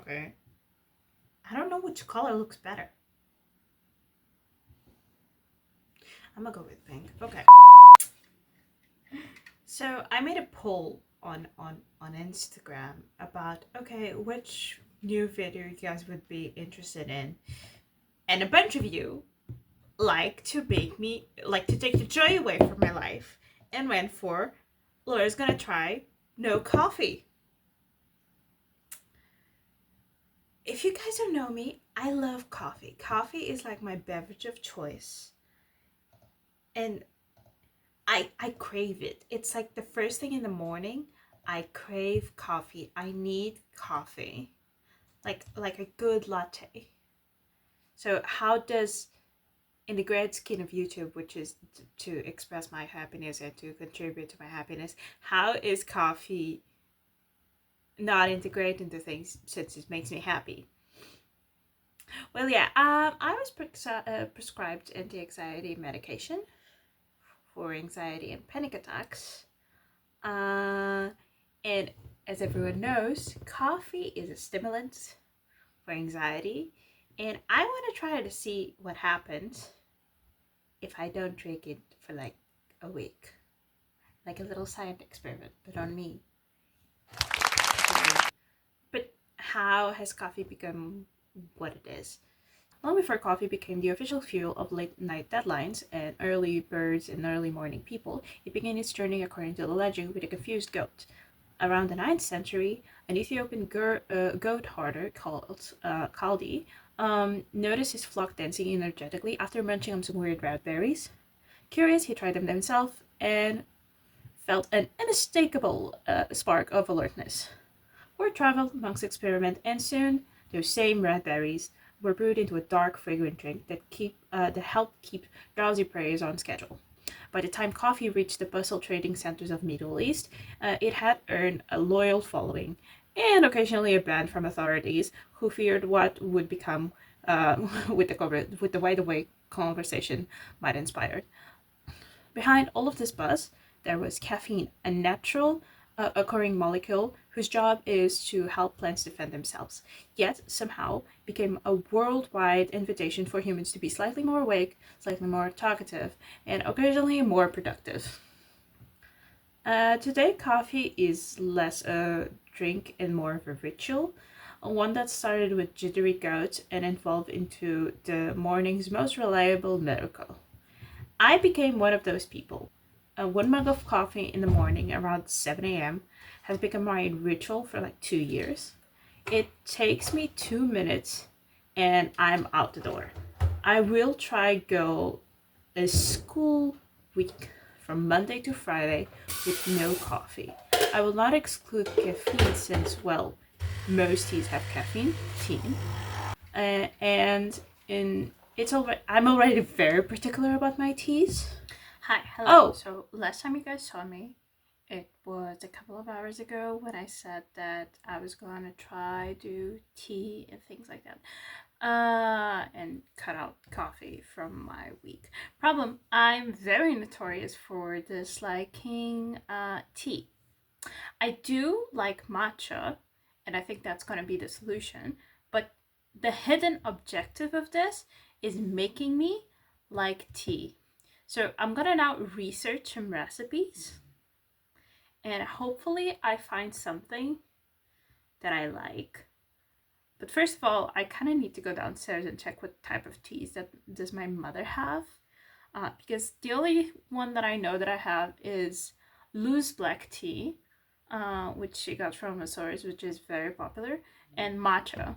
coffee. I don't know which color looks better. I'm gonna go with pink. Okay. So I made a poll on Instagram about, okay, which new video you guys would be interested in, and a bunch of you like to take the joy away from my life, and went for Laura's gonna try no coffee. If you guys don't know me, I love coffee. Coffee is like my beverage of choice, and I crave it. It's like the first thing in the morning. I crave coffee. I need coffee. Like a good latte. So how does, in the grand scheme of YouTube, which is to express my happiness and to contribute to my happiness, how is coffee not integrated into things since it makes me happy? Well, yeah, I was prescribed anti-anxiety medication for anxiety and panic attacks. And as everyone knows, coffee is a stimulant for anxiety, and I want to try to see what happens if I don't drink it for like a week. Like a little science experiment, but on me. But how has coffee become what it is? Long before coffee became the official fuel of late night deadlines and early birds and early morning people, it began its journey according to the legend with a confused goat. Around the 9th century, an Ethiopian goat herder called Kaldi noticed his flock dancing energetically after munching on some weird raspberries. Curious, he tried them himself and felt an unmistakable spark of alertness. Word traveled amongst the experiment, and soon those same raspberries were brewed into a dark, fragrant drink that helped keep drowsy prey on schedule. By the time coffee reached the bustle trading centers of the Middle East, it had earned a loyal following and occasionally a ban from authorities who feared what would become with the wide awake conversation might inspire. Behind all of this buzz, there was caffeine, a natural occurring molecule whose job is to help plants defend themselves, yet somehow became a worldwide invitation for humans to be slightly more awake, slightly more talkative, and occasionally more productive. Today, coffee is less a drink and more of a ritual, one that started with jittery goats and evolved into the morning's most reliable miracle. I became one of those people. One mug of coffee in the morning around 7 a.m. has become my ritual for like 2 years. It takes me 2 minutes and I'm out the door. I will try go a school week from Monday to Friday with no coffee. I will not exclude caffeine since, well, most teas have caffeine, and I'm already very particular about my teas. Hi, hello. Oh, so last time you guys saw me, it was a couple of hours ago when I said that I was going to try do tea and things like that. And cut out coffee from my week. Problem, I'm very notorious for disliking tea. I do like matcha, and I think that's going to be the solution, but the hidden objective of this is making me like tea. So I'm gonna now research some recipes and hopefully I find something that I like. But first of all, I kind of need to go downstairs and check what type of teas that does my mother have. Because the only one that I know that I have is loose black tea, which she got from a source, which is very popular, and matcha.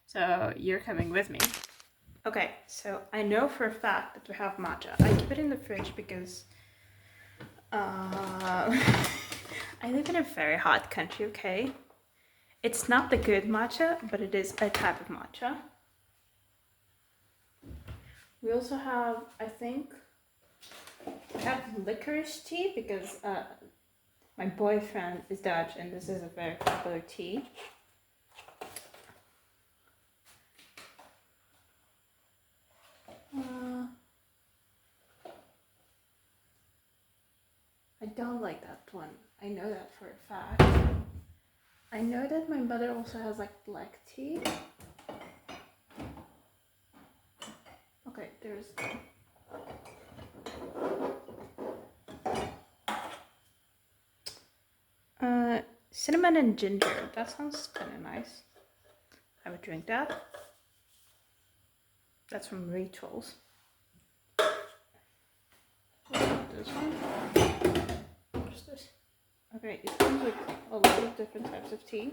So you're coming with me. Okay, so I know for a fact that we have matcha. I keep it in the fridge because I live in a very hot country, okay? It's not the good matcha, but it is a type of matcha. We also have, I think, I have licorice tea because my boyfriend is Dutch and this is a very popular tea. I don't like that one. I know that for a fact. I know that my mother also has like black tea. Okay, there's cinnamon and ginger. That sounds kind of nice. I would drink that. That's from Rituals. This one. What's this? Okay, it comes with a lot of different types of tea,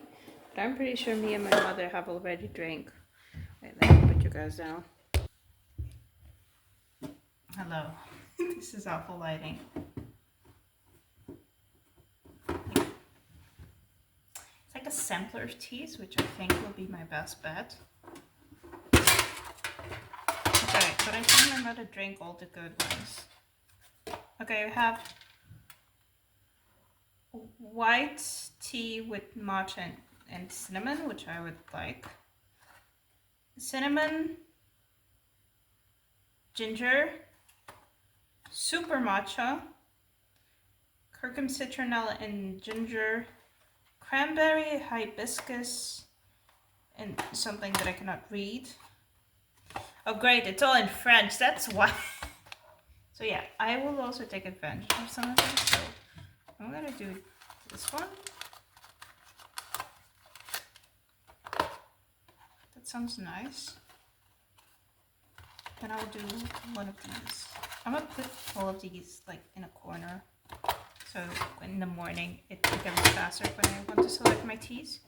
but I'm pretty sure me and my mother have already drank. Wait, let me put you guys down. Hello. This is awful lighting. It's like a sampler of teas, which I think will be my best bet. Okay, but I think my mother drank all the good ones. Okay, we have white tea with matcha and cinnamon, which I would like. Cinnamon, ginger, super matcha, curcum citronella and ginger, cranberry, hibiscus, and something that I cannot read. Oh great, it's all in French, that's why. So yeah, I will also take advantage of some of this. So I'm gonna do this one. That sounds nice. Then I'll do one of these. I'm gonna put all of these like in a corner. So in the morning it becomes faster when I want to select my teas.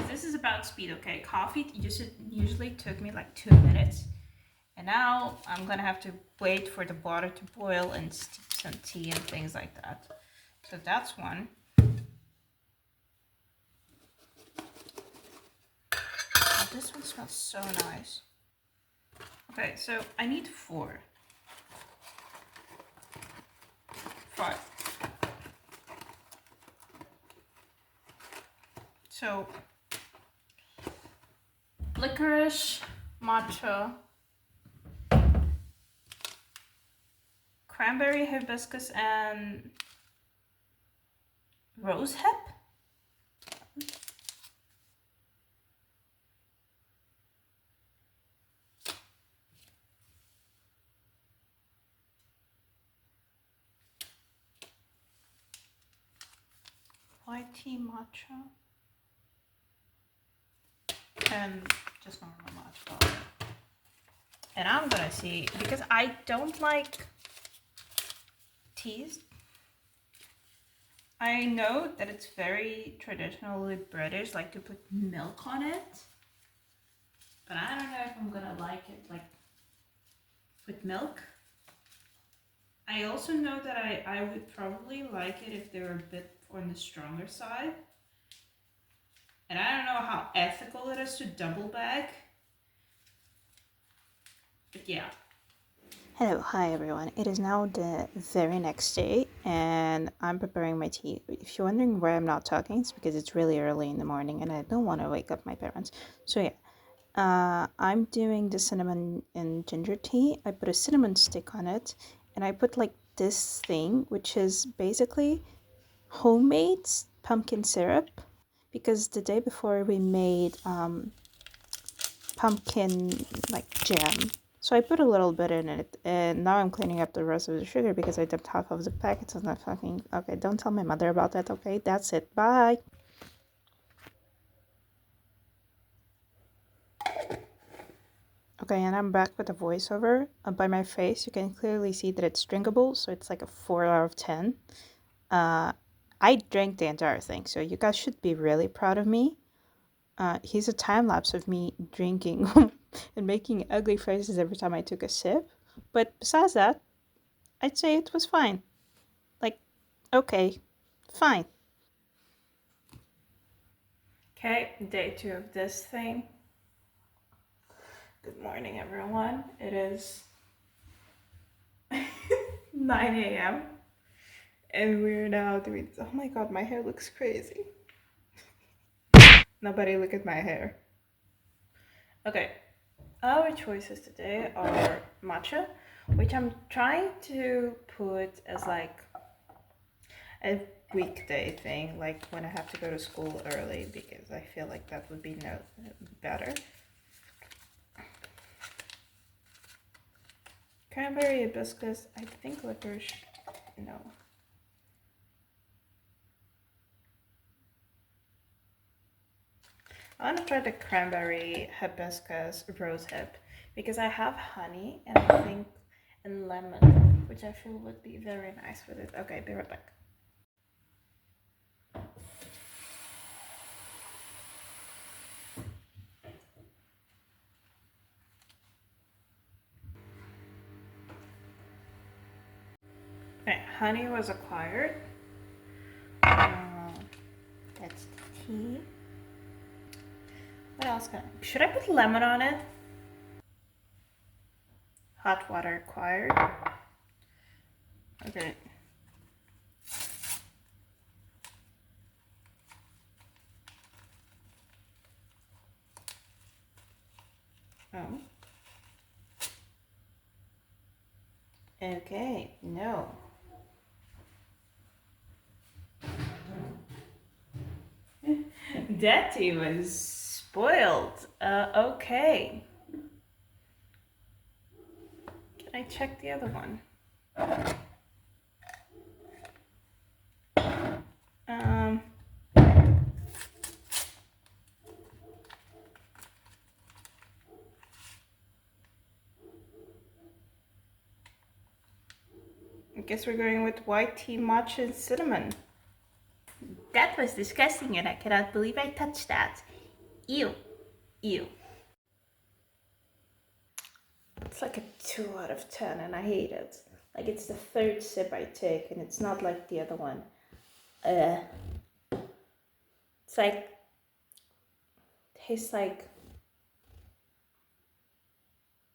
This is about speed, okay? Coffee usually took me like 2 minutes. And now I'm gonna have to wait for the water to boil and steep some tea and things like that. So that's one. Oh, this one smells so nice. Okay, so I need 4. 5. So licorice, matcha, cranberry, hibiscus, and rosehip. White tea, matcha, and just normal matcha. And I'm gonna see, because I don't like teas. I know that it's very traditionally British, like to put milk on it. But I don't know if I'm gonna like it, like with milk. I also know that I would probably like it if they were a bit on the stronger side. And I don't know how ethical it is to double bag. But yeah. Hello, hi everyone. It is now the very next day and I'm preparing my tea. If you're wondering why I'm not talking, it's because it's really early in the morning and I don't want to wake up my parents. So yeah, I'm doing the cinnamon and ginger tea. I put a cinnamon stick on it and I put like this thing, which is basically homemade pumpkin syrup, because the day before we made pumpkin like jam. So I put a little bit in it, and now I'm cleaning up the rest of the sugar because I dumped half of the packets on that fucking... Okay, don't tell my mother about that, okay? That's it. Bye! Okay, and I'm back with a voiceover. By my face, you can clearly see that it's drinkable, so it's like a 4 out of 10. I drank the entire thing, so you guys should be really proud of me. Here's a time lapse of me drinking and making ugly faces every time I took a sip. But besides that, I'd say it was fine. Like, okay, fine. Okay, day 2 of this thing. Good morning, everyone. It is 9 a.m. and we're now doing... Oh my god, my hair looks crazy. Nobody look at my hair. Okay, our choices today are matcha, which I'm trying to put as like a weekday thing, like when I have to go to school early, because I feel like that would be better. Cranberry, hibiscus, I think licorice, no. I want to try the cranberry, hibiscus, rosehip, because I have honey and I think and lemon, which I feel would be very nice with it. Okay, be right back. Okay, honey was acquired. That's the tea. What else should I put lemon on it? Hot water acquired. Okay. Oh. Okay, no. That tea was spoiled. Okay. Can I check the other one? Um. I guess we're going with white tea, matcha, and cinnamon. That was disgusting and I cannot believe I touched that. Ew. Ew. It's like a 2 out of 10 and I hate it. Like it's the third sip I take and it's not like the other one. It's like, tastes like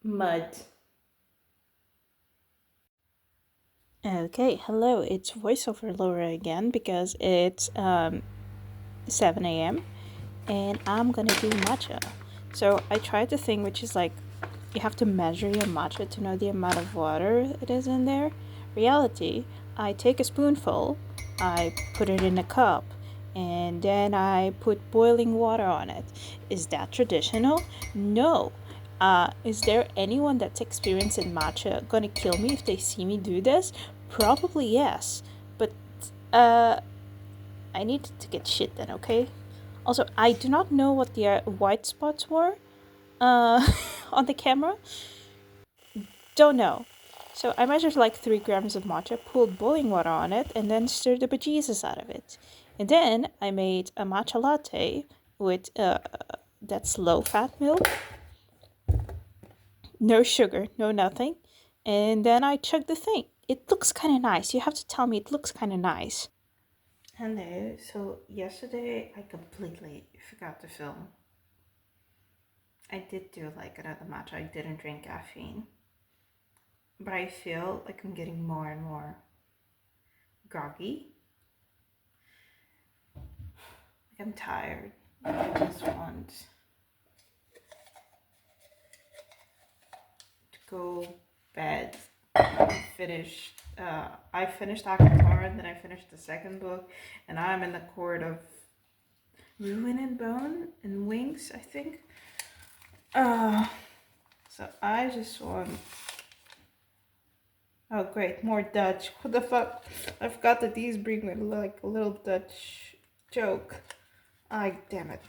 mud. Okay, hello, it's voiceover Laura again because it's 7 a.m. and I'm gonna do matcha. So I tried the thing which is like you have to measure your matcha to know the amount of water it is in there. Reality, I take a spoonful, I put it in a cup, and then I put boiling water on it. Is that traditional? No. Is there anyone that's experienced in matcha gonna kill me if they see me do this? Probably yes. But I need to get shit then, okay? Also, I do not know what the white spots were on the camera. Don't know. So I measured like 3 grams of matcha, poured boiling water on it, and then stirred the bejesus out of it. And then I made a matcha latte with that's low-fat milk, no sugar, no nothing. And then I chugged the thing. It looks kind of nice. You have to tell me it looks kind of nice. Hello. So yesterday I completely forgot to film. I did do like another matcha. I didn't drink caffeine. But I feel like I'm getting more and more groggy. Like I'm tired. I just want to go bed. I finished Akatar and then I finished the second book and I'm in the court of Ruin and Bone and Wings, I think. So I just want... Oh great, more Dutch. What the fuck? I forgot that these bring me like a little Dutch joke. Ay, damn it.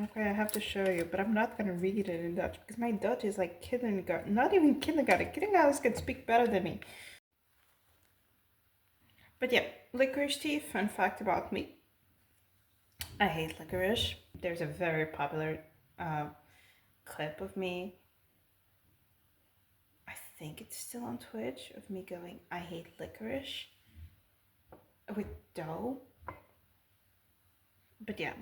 Okay, I have to show you, but I'm not gonna read it in Dutch because my Dutch is like kindergarten. Not even kindergarten. Kindergartens can speak better than me. But yeah, licorice tea, fun fact about me. I hate licorice. There's a very popular clip of me. I think it's still on Twitch of me going, I hate licorice with dough. But yeah,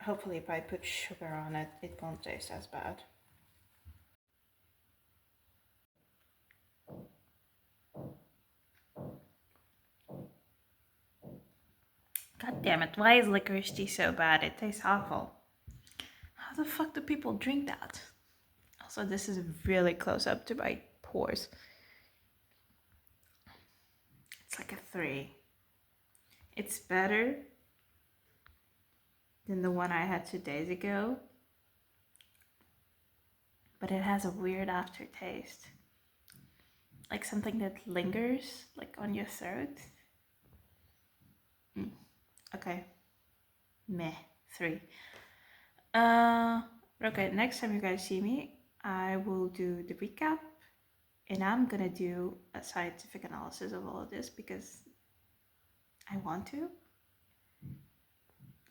hopefully if I put sugar on it, it won't taste as bad. God damn it, why is licorice tea so bad? It tastes awful. How the fuck do people drink that? So this is really close up to my pores. It's like a 3. It's better than the one I had 2 days ago, but it has a weird aftertaste. Like something that lingers like on your throat. Okay. Meh. 3. Okay, next time you guys see me, I will do the recap, and I'm gonna do a scientific analysis of all of this because I want to.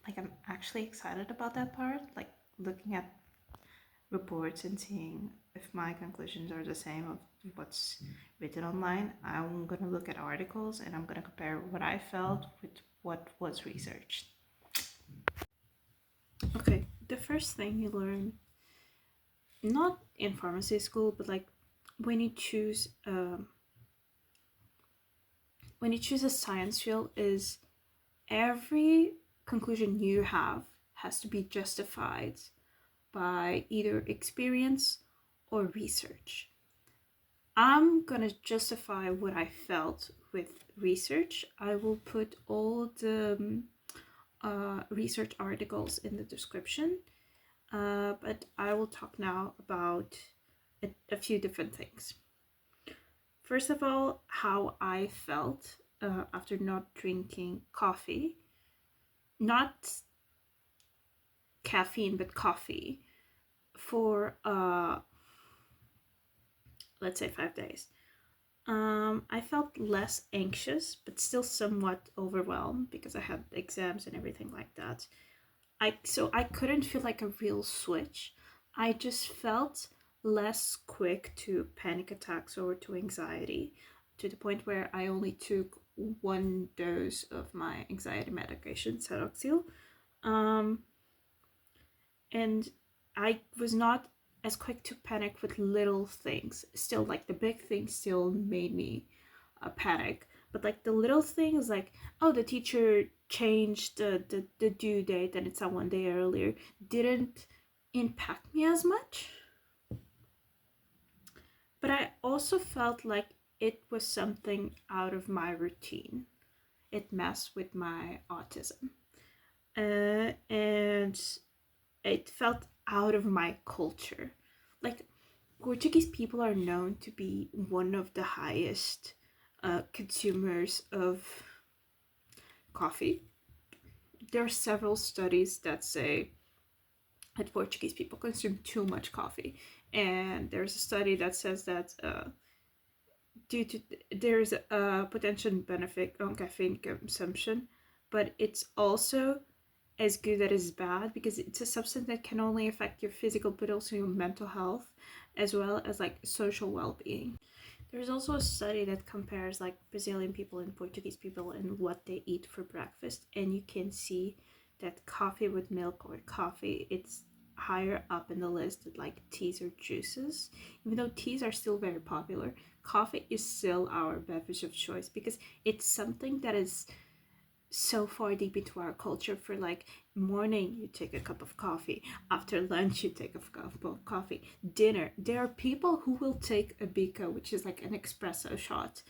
Like, I'm actually excited about that part, like looking at reports and seeing if my conclusions are the same of what's written online. I'm gonna look at articles and I'm gonna compare what I felt with what was researched. Okay, the first thing you learn, not in pharmacy school, but like when you choose a science field, is every conclusion you have has to be justified by either experience or research. I'm gonna justify what I felt with research. I will put all the research articles in the description, but I will talk now about a few different things. First of all, how I felt after not drinking coffee, not caffeine, but coffee, for let's say 5 days. I felt less anxious, but still somewhat overwhelmed because I had exams and everything like that. So I couldn't feel like a real switch. I just felt less quick to panic attacks or to anxiety, to the point where I only took 1 dose of my anxiety medication, Ceroxil. And I was not as quick to panic with little things. Still, like the big things still made me panic. But like the little things, like, oh, the teacher changed the due date and it's on 1 day earlier, didn't impact me as much. But I also felt like it was something out of my routine. It messed with my autism. And it felt out of my culture. Like, Portuguese people are known to be one of the highest consumers of coffee. There are several studies that say that Portuguese people consume too much coffee, and there's a study that says that due to there's a potential benefit on caffeine consumption, but it's also as good as bad because it's a substance that can only affect your physical but also your mental health as well as like social well-being. There's also a study that compares like Brazilian people and Portuguese people and what they eat for breakfast, and you can see that coffee with milk or coffee, it's higher up in the list like teas or juices. Even though teas are still very popular, coffee is still our beverage of choice because it's something that is so far deep into our culture. For like morning you take a cup of coffee, after lunch you take a cup of coffee, dinner there are people who will take a bico, which is like an espresso shot,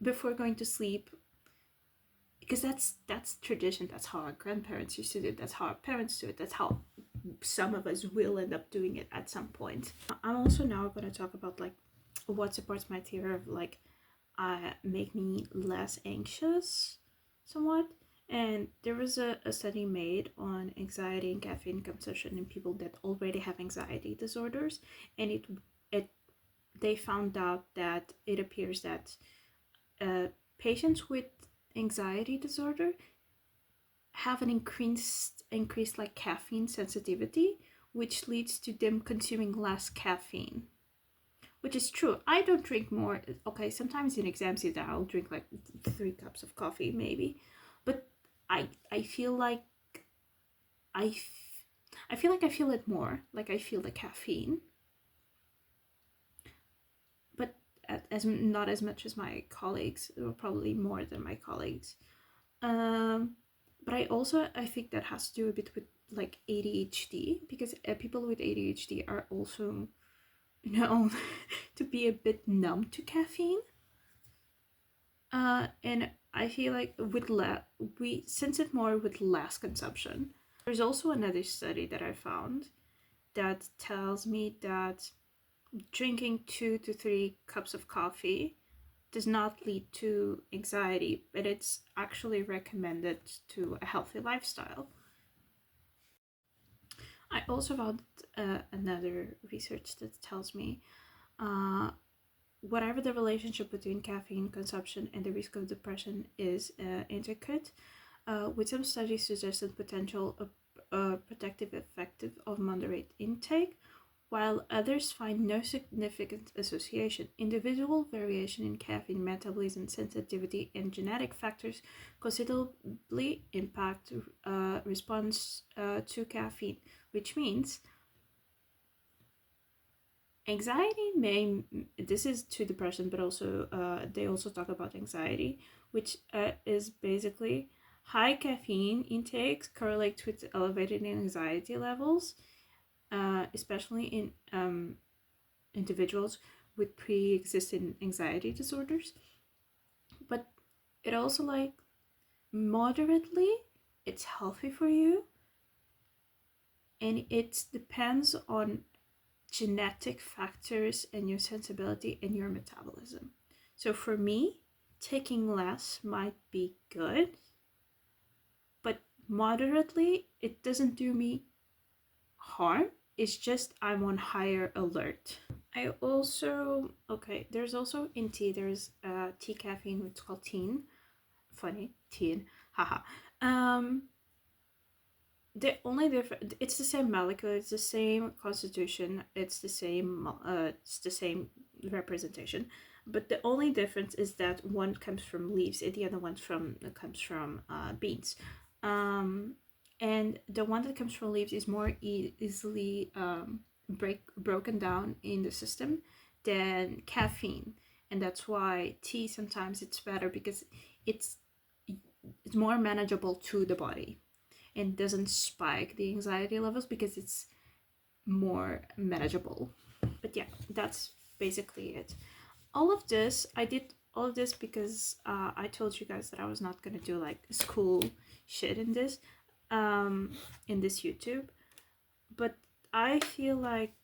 before going to sleep, because that's tradition. That's how our grandparents used to do it, that's how our parents do it, that's how some of us will end up doing it at some point. I'm also now going to talk about like what supports my theory of like make me less anxious somewhat. And there was a study made on anxiety and caffeine consumption in people that already have anxiety disorders, and it they found out that it appears that patients with anxiety disorder have an increased like caffeine sensitivity, which leads to them consuming less caffeine. Which is true. I don't drink more. Okay, sometimes in exam season I'll drink like 3 cups of coffee maybe, but I feel like I feel like I feel it more. Like I feel the caffeine, but as not as much as my colleagues, or probably more than my colleagues. But I think that has to do a bit with like ADHD, because people with ADHD are also to be a bit numb to caffeine. And I feel like we sense it more with less consumption. There's also another study that I found that tells me that drinking 2 to 3 cups of coffee does not lead to anxiety, but it's actually recommended to a healthy lifestyle. I also found another research that tells me uh, whatever the relationship between caffeine consumption and the risk of depression is intricate, with some studies suggesting potential protective effect of moderate intake, while others find no significant association. Individual variation in caffeine metabolism, sensitivity, and genetic factors considerably impact response to caffeine, which means anxiety may, this is to depression, but also they also talk about anxiety, which is basically high caffeine intakes correlate with elevated anxiety levels, especially in individuals with pre-existing anxiety disorders. But it also, like, moderately, it's healthy for you, and it depends on genetic factors and your sensibility and your metabolism. So for me, taking less might be good, but moderately, it doesn't do me harm. It's just I'm on higher alert. I also, okay, there's also in tea, there's tea caffeine, which is called teen. Funny, teen, haha. Um, the only difference, it's the same molecule, it's the same constitution, it's the same representation, but the only difference is that one comes from leaves and the other one comes from beans. And the one that comes from leaves is more easily broken down in the system than caffeine, and that's why tea sometimes it's better because it's it's more manageable to the body and doesn't spike the anxiety levels because it's more manageable. But yeah, that's basically it. I did all of this because I told you guys that I was not gonna do like school shit in this YouTube. But I feel like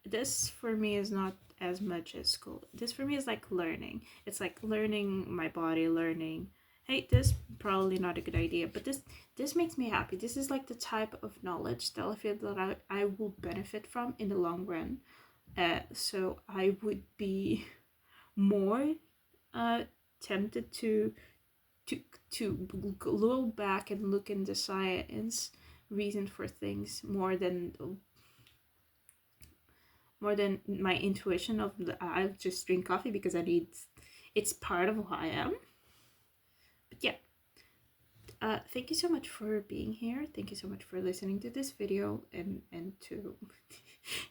this for me is not as much as school. This for me is like learning. It's like learning my body, learning, hey, this probably not a good idea, but this makes me happy. This is like the type of knowledge that I feel that I will benefit from in the long run. So I would be more uh, tempted to to go back and look into science reason for things more than my intuition of I just drink coffee because I need, it's part of who I am. But yeah, thank you so much for being here. Thank you so much for listening to this video and to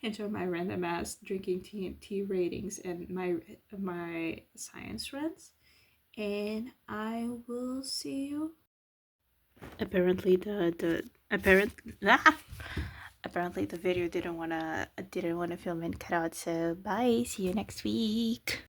enjoy my random ass drinking tea ratings and my science rants. And I will see you. Apparently the apparent apparently the video didn't wanna film and cut out, so bye, see you next week.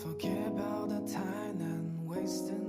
Forget about the time and wasting